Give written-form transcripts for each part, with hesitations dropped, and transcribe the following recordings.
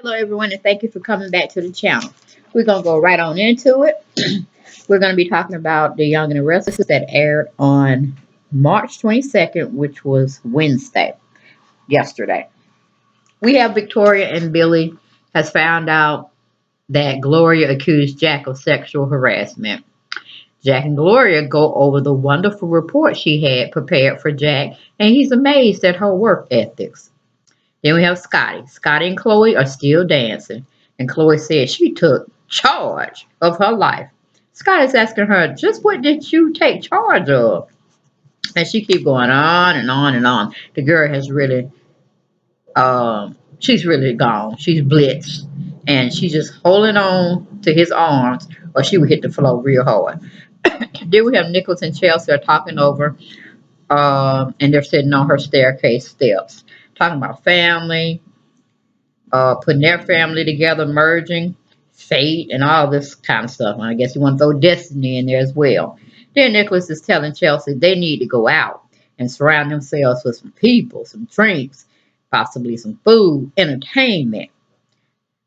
Hello, everyone, and thank you for coming back to the channel. We're going to go right on into it. We're going to be talking about The Young and the Restless that aired on March 22nd, which was Wednesday, yesterday. We have Victoria and Billy has found out that Gloria accused Jack of sexual harassment. Jack and Gloria go over the wonderful report she had prepared for Jack, and he's amazed at her work ethics. Then we have Scotty. Scotty and Chloe are still dancing. And Chloe said she took charge of her life. Scotty's asking her, just what did you take charge of? And she keep going on and on and on. The girl has really, she's really gone. She's blitzed. And she's just holding on to his arms or she would hit the floor real hard. Then we have Nikolas and Chelsea are talking over, and they're sitting on her staircase steps, talking about family, putting their family together, merging, fate, and all this kind of stuff. And I guess you want to throw destiny in there as well. Then Nikolas is telling Chelsea they need to go out and surround themselves with some people, some drinks, possibly some food, entertainment.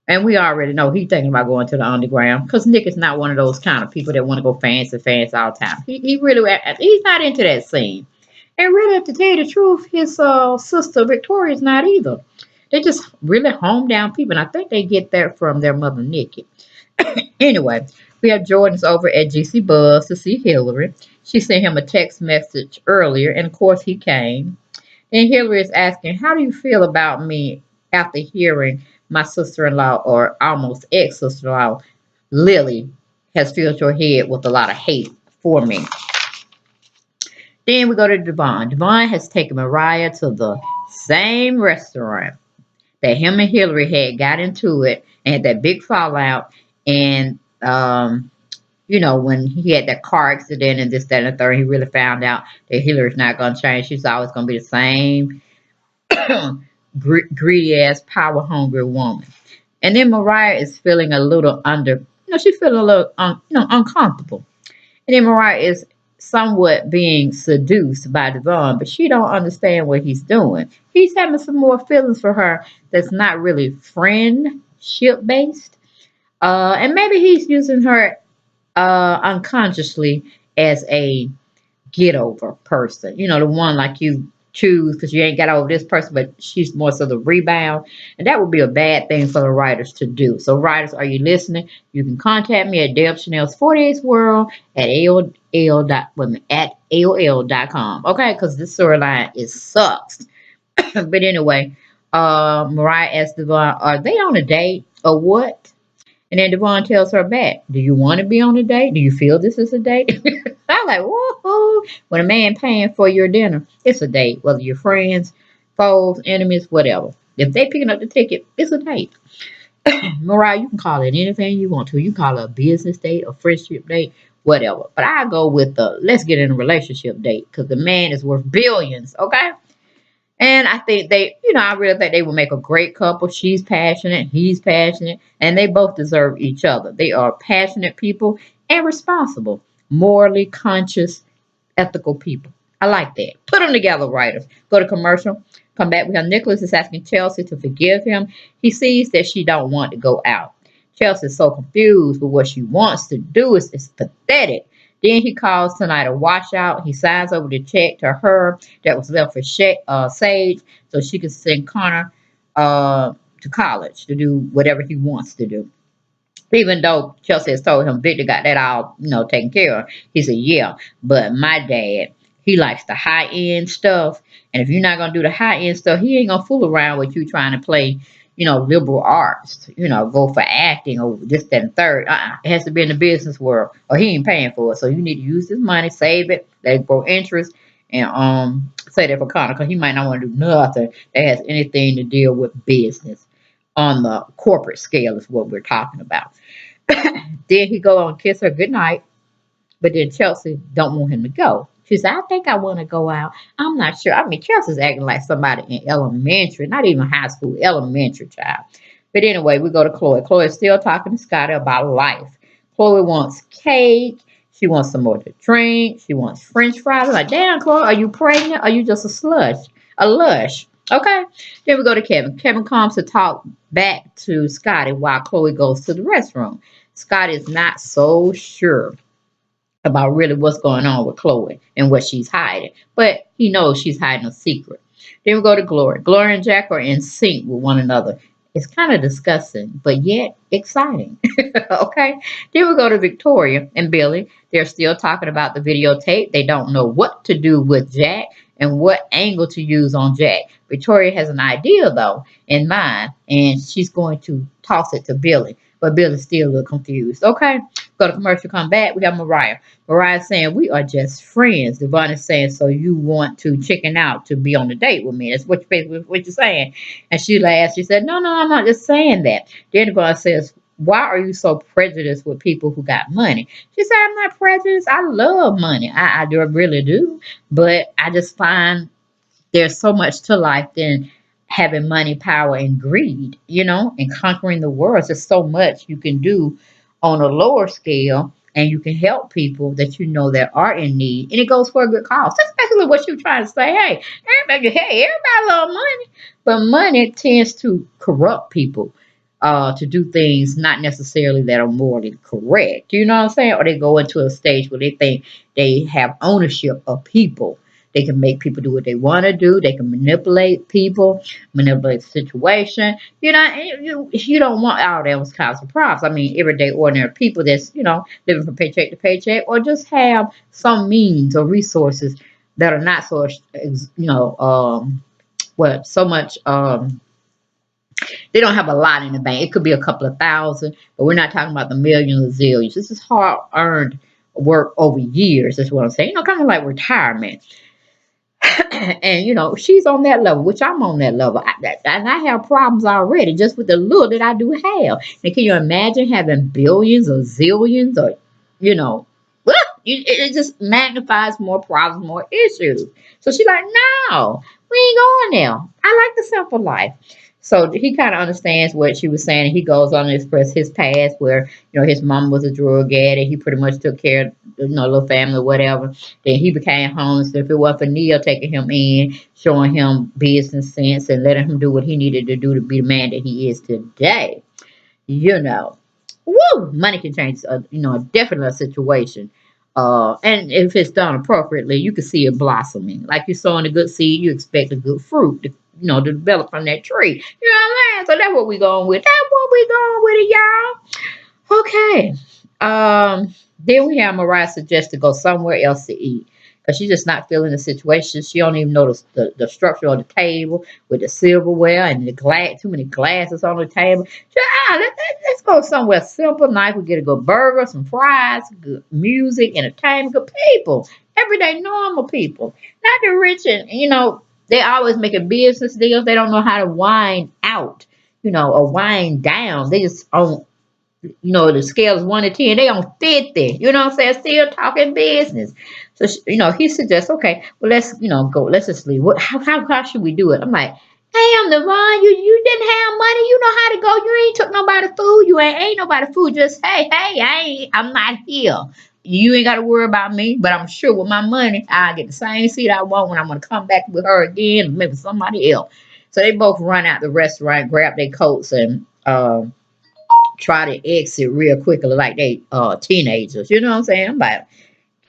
And we already know he's thinking about going to the underground because Nick is not one of those kind of people that want to go fancy, fancy all the time. He really, he's not into that scene. And really, to tell you the truth, his sister Victoria's not either. They just really home down people. And I think they get that from their mother, Nikki. Anyway, we have Jordan's over at GC Buzz to see Hillary. She sent him a text message earlier, and of course he came. And Hillary is asking, how do you feel about me after hearing my sister-in-law or almost ex-sister-in-law, Lily, has filled your head with a lot of hate for me? Then we go to Devon. Devon has taken Mariah to the same restaurant that him and Hillary had got into it and had that big fallout. And, when he had that car accident and this, that, and the third, he really found out that Hillary's not going to change. She's always going to be the same greedy ass, power hungry woman. And then Mariah is feeling a little she's feeling a little, uncomfortable. And then Mariah is somewhat being seduced by Devon, but she don't understand what he's doing. He's having some more feelings for her that's not really friendship based. And maybe he's using her unconsciously as a get over person. The one like you choose because you ain't got over this person, but she's more so the rebound. And that would be a bad thing for the writers to do. So writers, are you listening? You can contact me at Deb Chanel's 48th World at AOL.com. Okay, because this storyline sucks. But anyway, Mariah asked Devon, are they on a date or what? And then Devon tells her back, do you want to be on a date? Do you feel this is a date? I'm like, woohoo. When a man paying for your dinner, it's a date. Whether you're friends, foes, enemies, whatever. If they picking up the ticket, it's a date. Mariah, you can call it anything you want to. You can call it a business date, a friendship date, whatever. But I go with the let's get in a relationship date because the man is worth billions, okay? And I think I really think they will make a great couple. She's passionate, he's passionate, and they both deserve each other. They are passionate people and responsible, morally conscious, ethical people. I like that. Put them together, writers. Go to commercial. Come back. We have Nikolas is asking Chelsea to forgive him. He sees that she don't want to go out. Chelsea is so confused with what she wants to do. It's pathetic. Then he calls tonight a washout. He signs over the check to her that was left for Sage so she can send Connor to college to do whatever he wants to do. Even though Chelsea has told him Victor got that all, taken care of. He said, yeah, but my dad, he likes the high-end stuff. And if you're not going to do the high-end stuff, he ain't going to fool around with you trying to play liberal arts, go for acting or this, that, and third. It has to be in the business world or he ain't paying for it. So you need to use this money, save it, let it grow interest, and say that for Connor because he might not want to do nothing that has anything to deal with business on the corporate scale is what we're talking about. Then he go on kiss her goodnight, but then Chelsea don't want him to go. She said, I think I want to go out. I'm not sure. I mean, Chelsea's acting like somebody in elementary, not even high school, elementary child. But anyway, we go to Chloe. Chloe is still talking to Scotty about life. Chloe wants cake. She wants some more to drink. She wants French fries. I'm like, damn, Chloe, are you pregnant? Or are you just a slush? A lush? Okay. Then we go to Kevin. Kevin comes to talk back to Scotty while Chloe goes to the restroom. Scotty is not so sure about really what's going on with Chloe and what she's hiding. But he knows she's hiding a secret. Then we go to Gloria. Gloria and Jack are in sync with one another. It's kind of disgusting, but yet exciting. Okay. Then we go to Victoria and Billy. They're still talking about the videotape. They don't know what to do with Jack and what angle to use on Jack. Victoria has an idea, though, in mind, and she's going to toss it to Billy. But Billy's still a little confused. Okay. Go to commercial, come back. We have Mariah. Mariah saying, we are just friends. Devon is saying, so you want to chicken out to be on a date with me. That's what you're saying. And she laughs. She said, no, I'm not just saying that. Then Devon says, why are you so prejudiced with people who got money? She said, I'm not prejudiced. I love money. I really do. But I just find there's so much to life than having money, power, and greed, and conquering the world. There's so much you can do on a lower scale, and you can help people that you know that are in need, and it goes for a good cause. That's basically what you're trying to say. Everybody love money, but money tends to corrupt people. To do things not necessarily that are morally correct. Do you know what I'm saying? Or they go into a stage where they think they have ownership of people. They can make people do what they want to do. They can manipulate people, manipulate the situation. You don't want all those kinds of problems. I mean, everyday ordinary people that's, living from paycheck to paycheck, or just have some means or resources that are not so, so much, they don't have a lot in the bank. It could be a couple of thousand, but we're not talking about the millions or zillions. This is hard earned work over years. That's what I'm saying. Kind of like retirement. And she's on that level, which I'm on that level, and I have problems already just with the little that I do have. And can you imagine having billions or zillions, or it just magnifies more problems, more issues. So she's like, no, we ain't going there. I like the simple life. So he kind of understands what she was saying, and he goes on to express his past, where his mom was a drug addict. He pretty much took care of little family, whatever. Then he became homeless. If it wasn't for Neil taking him in, showing him business sense, and letting him do what he needed to do to be the man that he is today, woo, money can change, definitely a situation. And if it's done appropriately, you can see it blossoming. Like you're sowing a good seed, you expect a good fruit to develop from that tree. You know what I'm saying? So that's what we're going with. That's what we're going with it, y'all. Okay. Then we have Mariah suggest to go somewhere else to eat, because she's just not feeling the situation. She don't even know the structure of the table with the silverware and the glass, too many glasses on the table. She, let's go somewhere simple, nice. We get a good burger, some fries, good music, entertainment, good people, everyday normal people, not the rich and they always making business deals. They don't know how to wind out, or wind down. They just on the scale is 1 to 10, they on 50. You know what I'm saying? Still talking business. So he suggests, okay, well let's go. Let's just leave. How should we do it? I'm like, damn, Devon, you didn't have money. You know how to go. You ain't took nobody food. You ain't nobody food. Just I'm not here. You ain't got to worry about me, but I'm sure with my money, I get the same seat I want when I'm gonna come back with her again, maybe somebody else. So they both run out the restaurant, grab their coats, and try to exit real quickly like they teenagers. You know what I'm saying? I'm like,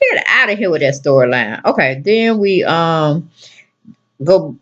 get out of here with that storyline. Okay, then we go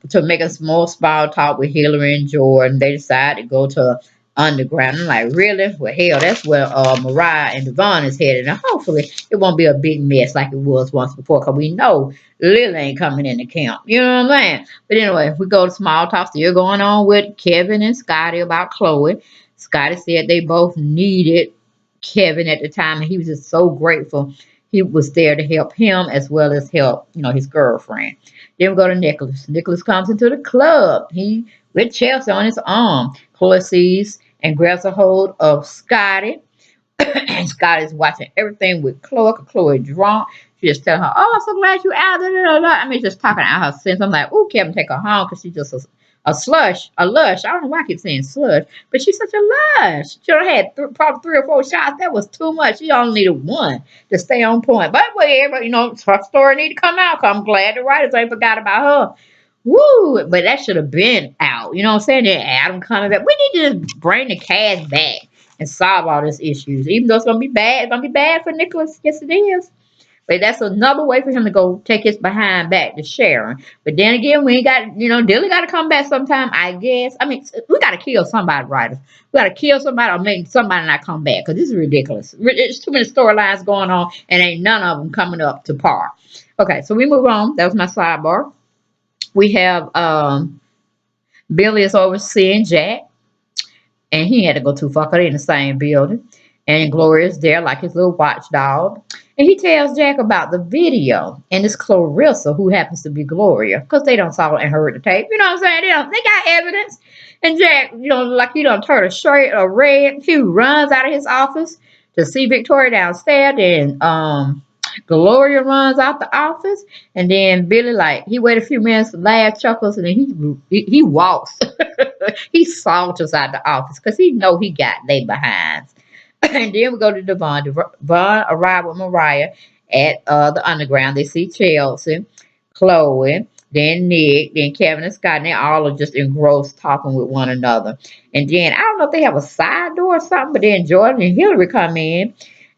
to make a small talk with Hillary and Jordan. They decide to go to underground. I'm like, really? Well, hell, that's where Mariah and Devon is headed. And hopefully it won't be a big mess like it was once before, because we know Lily ain't coming in the camp. You know what I'm saying? But anyway, we go to small talk still going on with Kevin and Scotty about Chloe. Scotty said they both needed Kevin at the time, and he was just so grateful he was there to help him as well as help, his girlfriend. Then we go to Nikolas. Nikolas comes into the club. He with Chelsea on his arm. Chloe sees and grabs a hold of Scotty. And Scotty's watching everything with Chloe. Chloe drunk. She just telling her, "Oh, I'm so glad you out." I mean, just talking out her sense. I'm like, "Oh, Kevin, take her home," because she's just a slush, a lush. I don't know why I keep saying slush, but she's such a lush. She only had probably 3 or 4 shots. That was too much. She only needed one to stay on point. But whatever, her story need to come out, because I'm glad the writers ain't forgot about her. Woo! But that should have been out. You know what I'm saying? Then Adam coming back. We need to just bring the cast back and solve all these issues. Even though it's gonna be bad, it's gonna be bad for Nikolas. Yes, it is. But that's another way for him to go take his behind back to Sharon. But then again, we ain't got, Dilly got to come back sometime, I guess. I mean, we got to kill somebody, writers. We got to kill somebody or make somebody not come back because this is ridiculous. There's too many storylines going on and ain't none of them coming up to par. Okay, so we move on. That was my sidebar. We have Billy is overseeing Jack, and he had to go too far because they in the same building. And Gloria's there like his little watchdog. And he tells Jack about the video. And it's Clarissa who happens to be Gloria. Because they don't saw it and heard the tape. You know what I'm saying? They got evidence. And Jack, like he done turned a shirt or red. He runs out of his office to see Victoria downstairs. And Gloria runs out the office. And then Billy, like, he waited a few minutes, laughed, chuckles, and then he walks. He saunters out the office because he know he got they behinds. And then we go to Devon. Devon arrived with Mariah at the underground. They see Chelsea, Chloe, then Nick, then Kevin and Scott, and they all are just engrossed talking with one another. And then I don't know if they have a side door or something, but then Jordan and Hillary come in,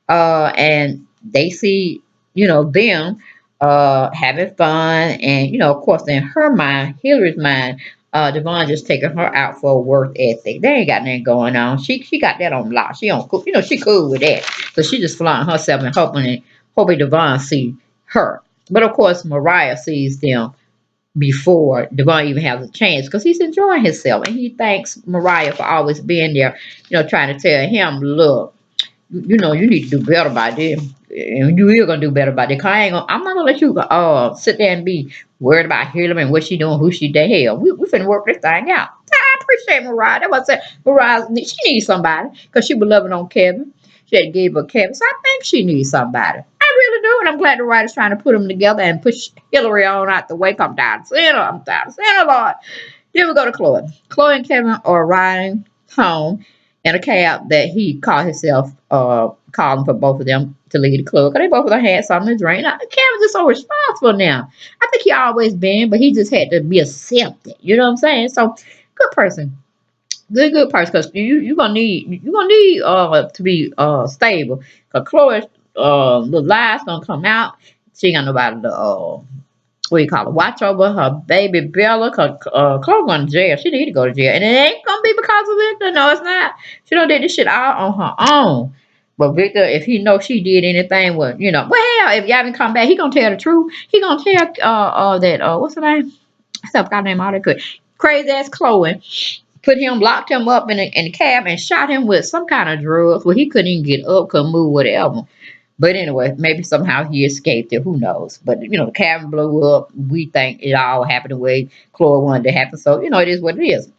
and they see, them having fun. And, of course, in her mind, Hillary's mind, Devon just taking her out for a work ethic. They ain't got nothing going on. She got that on lock. She don't cool. She cool with that. So she just flaunting herself and hoping Devon see her. But of course, Mariah sees them before Devon even has a chance because he's enjoying himself. And he thanks Mariah for always being there, trying to tell him, look, you need to do better by this. And you are gonna do better by this. I'm not gonna let you sit there and be worried about Hillary and what she doing, who she the hell. We finna work this thing out. I appreciate Mariah. That's what I said. Mariah, she needs somebody because she was loving on Kevin. She had gave up Kevin, so I think she needs somebody. I really do, and I'm glad the writer's trying to put them together and push Hillary on out the way. I'm tired of seeing her. I'm tired of seeing her, Lord. Then we go to Chloe. Chloe and Kevin are riding home in a cab that he called himself calling for both of them to leave the club. Because they both of them had something to drink. Now, Kevin's just so responsible now. I think he always been, but he just had to be accepted. You know what I'm saying? So, good person. Good person. Because you're gonna need to be stable. Because Chloe, the lie's gonna come out. She ain't got nobody to what do you call it? Watch over her baby Bella, cause Chloe going to jail. She need to go to jail, and it ain't gonna be because of Victor. No, it's not. She done did this shit all on her own. But Victor, if he know she did anything, well, hell, if y'all didn't come back, he gonna tell the truth. He gonna tell that what's her name? I forgot her name all that good. Crazy ass Chloe. Locked him up in the cab and shot him with some kind of drugs where he couldn't even get up, couldn't move, whatever. But anyway, maybe somehow he escaped it. Who knows? But, the cabin blew up. We think it all happened the way Chloe wanted to happen. So, it is what it is.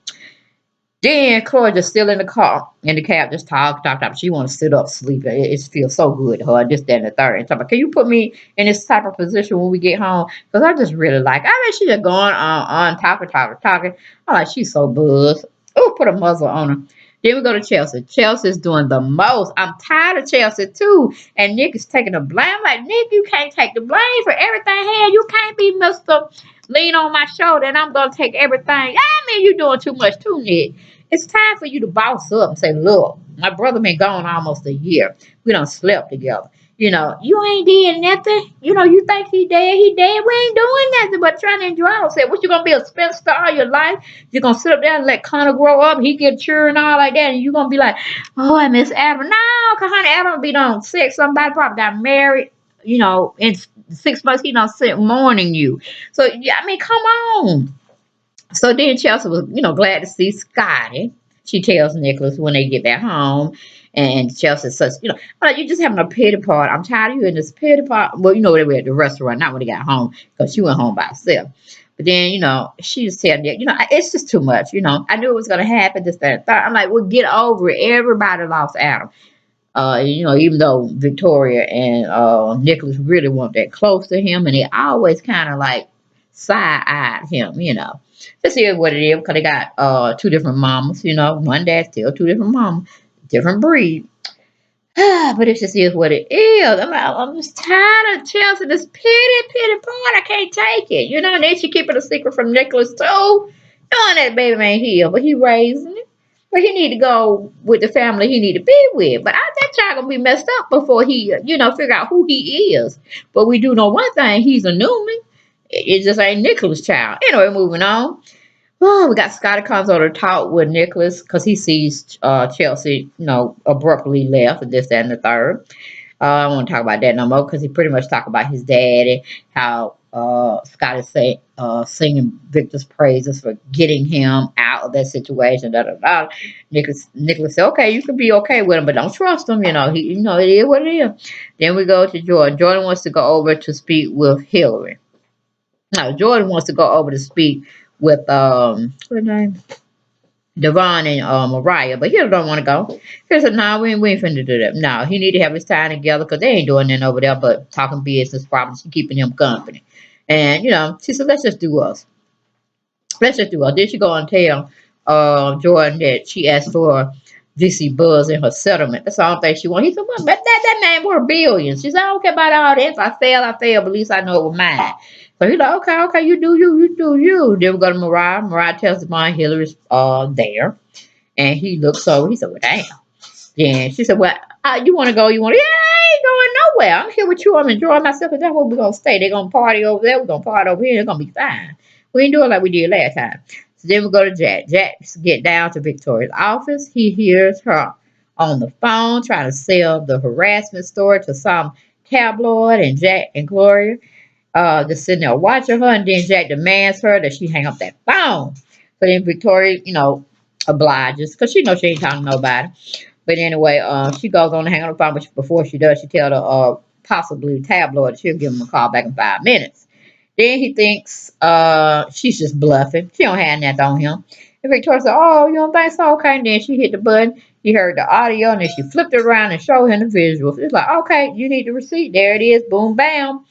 Then Chloe just still in the car, in the cab, just talk. She want to sit up, sleep. It feels so good to her, this, that, and the third. And talking, can you put me in this type of position when we get home? Because I just really like, she just going on, talking. I'm like, she's so buzzed. Oh, put a muzzle on her. Then we go to Chelsea. Chelsea's doing the most. I'm tired of Chelsea too. And Nick is taking the blame. I'm like, Nick, you can't take the blame for everything here. You can't be Mr. Lean on my shoulder and I'm going to take everything. I mean, you're doing too much too, Nick. It's time for you to boss up and say, look, my brother been gone almost a year. We done slept together. You ain't did nothing. You think he dead. He dead. We ain't doing nothing but trying to enjoy ourselves. What, you going to be a spinster all your life? You're going to sit up there and let Connor grow up. He get sure and all like that. And you're going to be like, oh, I miss Adam. No, because honey, Adam be done sick. Somebody probably got married. In 6 months, he done sit mourning you. So, yeah, I mean, come on. So then Chelsea was, glad to see Scotty. She tells Nikolas when they get back home. And Chelsea says, like, you're just having a pity party. I'm tired of you in this pity party. Well, they were at the restaurant, not when they got home, because she went home by herself. But then, she just telling Nick, it's just too much, I knew it was going to happen, this, that, and third. I'm like, well, get over it. Everybody lost Adam. Even though Victoria and Nikolas really weren't that close to him, and they always kind of like side-eyed him, This is what it is, because they got two different mamas, one dad, still two different mamas. Different breed. But it just is what it is. I'm just tired of Chelsea. This pity part. I can't take it. You know, and then she keeping a secret from Nikolas too. Knowing that baby ain't here, but he raising it. But he need to go with the family he need to be with. But that child gonna be messed up before he, figure out who he is. But we do know one thing: he's a Newman. It just ain't Nikolas' child. Anyway, moving on. Oh, we got Scotty comes over to talk with Nikolas because he sees Chelsea, abruptly left and this, that, and the third. I don't want to talk about that no more because he pretty much talk about his daddy, how Scotty singing Victor's praises for getting him out of that situation. Da da da. Nikolas said, "Okay, you can be okay with him, but don't trust him. It is what it is." Then we go to Jordan. Jordan wants to go over to speak with Hillary. No, Jordan wants to go over to speak with what's her name? Devon and Mariah, but he don't want to go. He said, "No, we ain't finna do that. No, he need to have his time together because they ain't doing nothing over there but talking business, problems, and keeping him company." And she said, "Let's just do us. Let's just do us." Then she go and tell Jordan that she asked for VC Buzz in her settlement. That's the only thing she want. He said, "Well, that man worth billions." She said, "I don't care about all that. If I fail, I fail. But at least I know it was mine." So he's like, okay, you do you, you do you. Then we go to Mariah. Mariah tells Devon Hillary's there. And he looks over. He said, "Well, damn." Then she said, "Well, you want to go? You want to?" "Yeah, I ain't going nowhere. I'm here with you. I'm enjoying myself. And that's where we're going to stay. They're going to party over there. We're going to party over here. It's going to be fine. We ain't doing like we did last time." So then we go to Jack. Jack get down to Victoria's office. He hears her on the phone trying to sell the harassment story to some tabloid, and Jack and Gloria just sitting there watching her, and then Jack demands her that she hang up that phone. So then Victoria, obliges because she knows she ain't talking to nobody. But anyway, she goes on to hang up the phone, but before she does, she tells the possibly tabloid she'll give him a call back in 5 minutes. Then he thinks she's just bluffing. She don't have nothing on him. And Victoria said, "Oh, you don't think so? Okay." And then she hit the button. He heard the audio, and then she flipped it around and showed him the visuals. It's like, "Okay, you need the receipt. There it is. Boom, bam.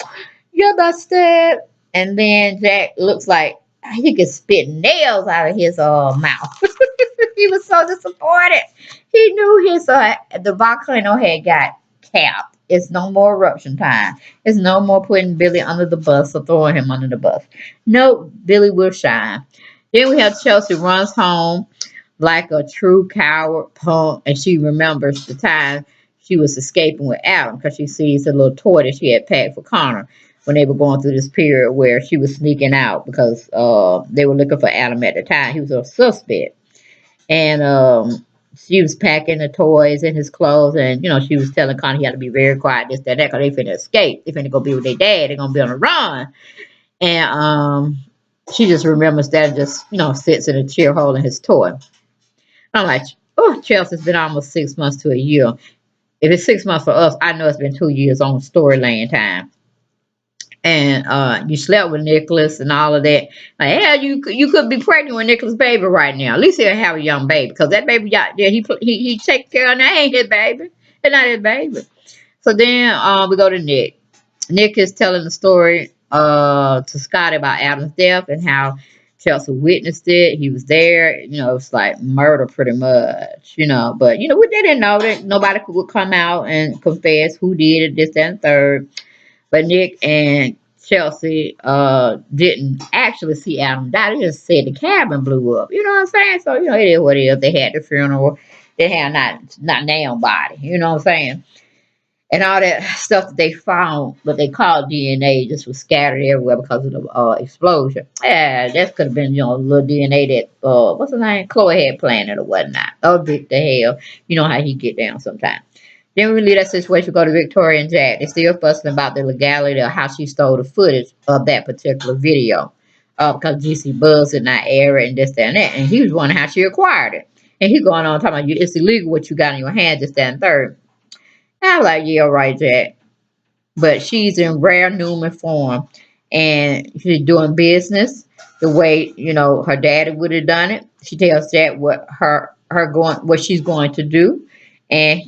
You're busted." And then Jack looks like he could spit nails out of his mouth. He was so disappointed. He knew his the volcano had got capped. It's no more eruption time. It's no more putting Billy under the bus or throwing him under the bus. No, Billy will shine. Then we have Chelsea runs home like a true coward punk, and she remembers the time she was escaping with Adam because she sees the little toy that she had packed for Connor when they were going through this period where she was sneaking out because they were looking for Adam at the time. He was a suspect. And she was packing the toys in his clothes, and she was telling Connor he had to be very quiet, this, that, because they finna escape. They finna go be with their dad. They're gonna be on the run. And she just remembers that and just sits in a chair holding his toy. I'm like, oh, Chelsea's been almost 6 months to a year. If it's 6 months for us, I know it's been 2 years on Storyland time. And you slept with Nikolas and all of that. Like, yeah, you could be pregnant with Nikolas' baby right now. At least he'll have a young baby, because that baby out there, he take care of. That ain't his baby. It's not his baby. So then we go to Nick. Nick is telling the story to Scotty about Adam's death and how Chelsea witnessed it. He was there. It's like murder pretty much. But we didn't know that nobody would come out and confess who did it, this, that, and third. But Nick and Chelsea didn't actually see Adam die. They just said the cabin blew up. You know what I'm saying? So, it is what it is. They had the funeral. They had not nailed body. You know what I'm saying? And all that stuff that they found, what they called DNA, just was scattered everywhere because of the explosion. Yeah, that could have been, a little DNA that, what's his name? Chloe had planted or whatnot. Oh, Victor hell. You know how he get down sometimes. Then we leave that situation, go to Victoria and Jack. They're still fussing about the legality of how she stole the footage of that particular video. Because GC Buzz did not air it and this, that, and that. And he was wondering how she acquired it. And he going on talking about, it's illegal what you got in your hand, this, that, and third. And I was like, yeah, right, Jack. But she's in rare Newman form. And she's doing business the way, her daddy would have done it. She tells Jack what what she's going to do. And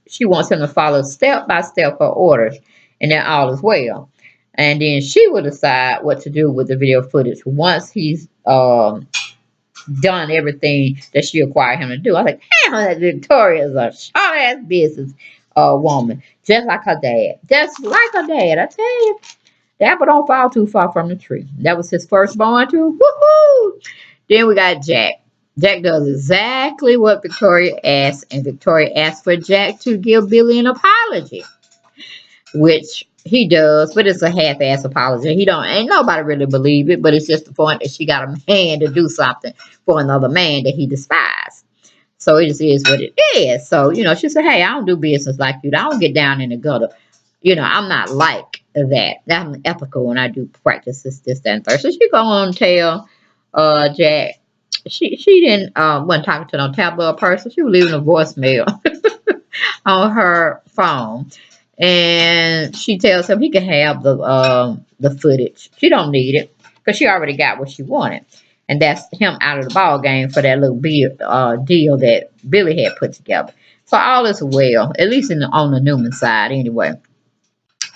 she wants him to follow step by step her orders, and then all is well. And then she will decide what to do with the video footage once he's done everything that she required him to do. I was like, damn, that Victoria's a short ass business woman. Just like her dad. Just like her dad. I tell you. The apple don't fall too far from the tree. That was his firstborn too. Woohoo! Then we got Jack. Jack does exactly what Victoria asked, and Victoria asked for Jack to give Billy an apology, which he does, but it's a half-ass apology. He don't, ain't nobody really believe it, but it's just the point that she got a man to do something for another man that he despised. So it just is what it is. So, she said, hey, I don't do business like you. I don't get down in the gutter. I'm not like that. I'm ethical when I do practice this, that, and third. So she go on and tell Jack. She didn't wasn't talking to no tabloid person. She was leaving a voicemail on her phone. And she tells him he can have the footage. She don't need it because she already got what she wanted. And that's him out of the ball game for that little deal that Billy had put together. So all is well, at least on the Newman side anyway.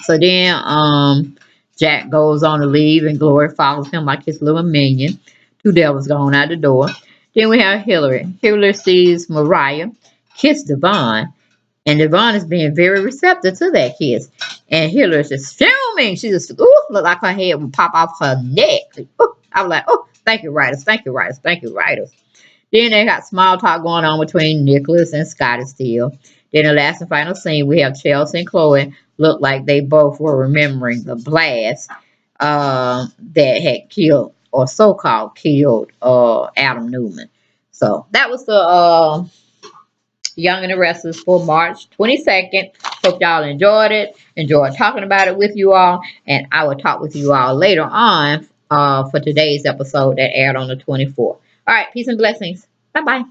So then Jack goes on to leave and Gloria follows him like his little minion. Two devils going out the door. Then we have Hillary. Hillary sees Mariah kiss Devon. And Devon is being very receptive to that kiss. And Hillary's just filming. She just, look like her head would pop off her neck. Ooh, I was like, thank you, writers. Thank you, writers. Thank you, writers. Then they got small talk going on between Nikolas and Scotty still. Then the last and final scene, we have Chelsea and Chloe look like they both were remembering the blast that had killed, or so-called killed, Adam Newman. So that was the Young and the Restless for March 22nd. Hope y'all enjoyed it. Enjoyed talking about it with you all. And I will talk with you all later on for today's episode that aired on the 24th. All right. Peace and blessings. Bye-bye.